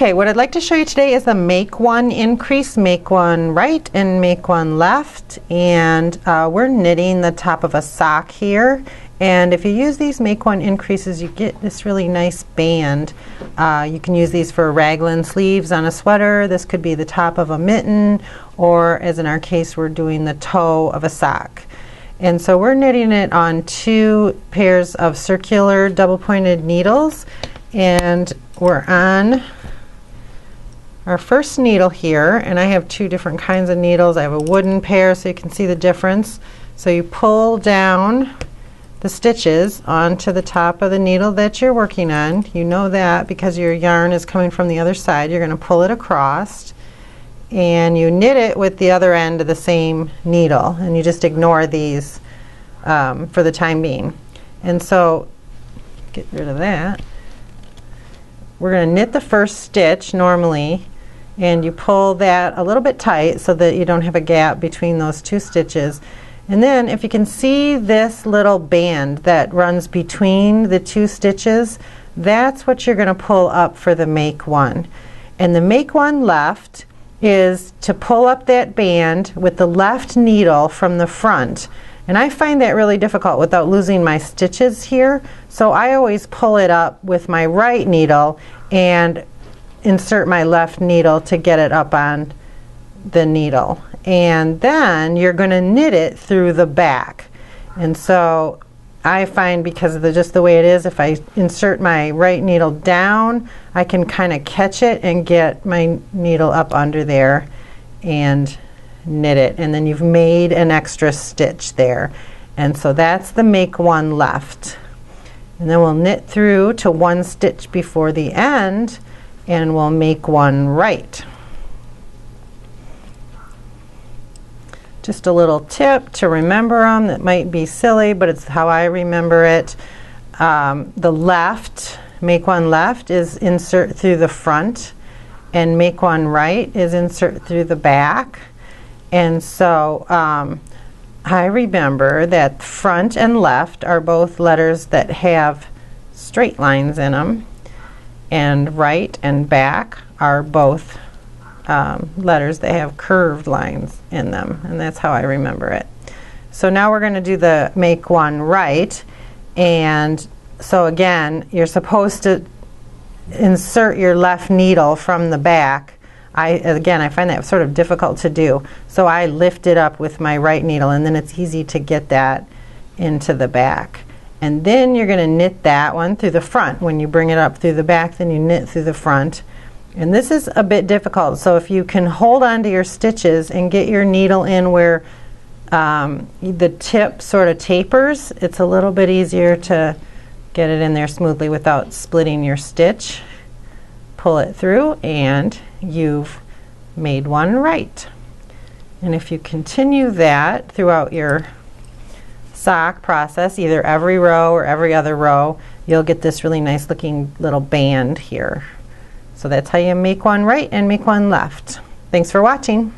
Okay, what I'd like to show you today is the make one increase, make one right and make one left, and we're knitting the top of a sock here. And if you use these make one increases, you get this really nice band. You can use these for raglan sleeves on a sweater. This could be the top of a mitten, or as in our case, we're doing the toe of a sock. And so we're knitting it on 2 pairs of circular double-pointed needles, and we're on our first needle here, and I have 2 different kinds of needles. I have a wooden pair so you can see the difference. So you pull down the stitches onto the top of the needle that you're working on. You know that because your yarn is coming from the other side. You're going to pull it across and you knit it with the other end of the same needle, and you just ignore these for the time being. And so get rid of that. We're going to knit the first stitch normally, and you pull that a little bit tight so that you don't have a gap between those 2 stitches. And then if you can see this little band that runs between the 2 stitches, that's what you're going to pull up for the make one. And the make one left is to pull up that band with the left needle from the front. And I find that really difficult without losing my stitches here, so I always pull it up with my right needle and insert my left needle to get it up on the needle. And then you're going to knit it through the back. And so I find, because of just the way it is, if I insert my right needle down, I can kind of catch it and get my needle up under there and knit it, and then you've made an extra stitch there. And so that's the make one left. And then we'll knit through to 1 stitch before the end, and we'll make one right. Just a little tip to remember them that might be silly, but it's how I remember it. The left, make one left, is insert through the front, and make one right is insert through the back. And so I remember that front and left are both letters that have straight lines in them, and right and back are both letters that have curved lines in them, and that's how I remember it. So now we're going to do the make one right, and so again, you're supposed to insert your left needle from the back. Again, I find that sort of difficult to do, so I lift it up with my right needle, and then it's easy to get that into the back. And then you're going to knit that one through the front. When you bring it up through the back, then you knit through the front. And this is a bit difficult, so if you can hold on to your stitches and get your needle in where the tip sort of tapers, it's a little bit easier to get it in there smoothly without splitting your stitch. Pull it through, and you've made one right. And if you continue that throughout your sock process, either every row or every other row, you'll get this really nice looking little band here. So that's how you make one right and make one left. Thanks for watching.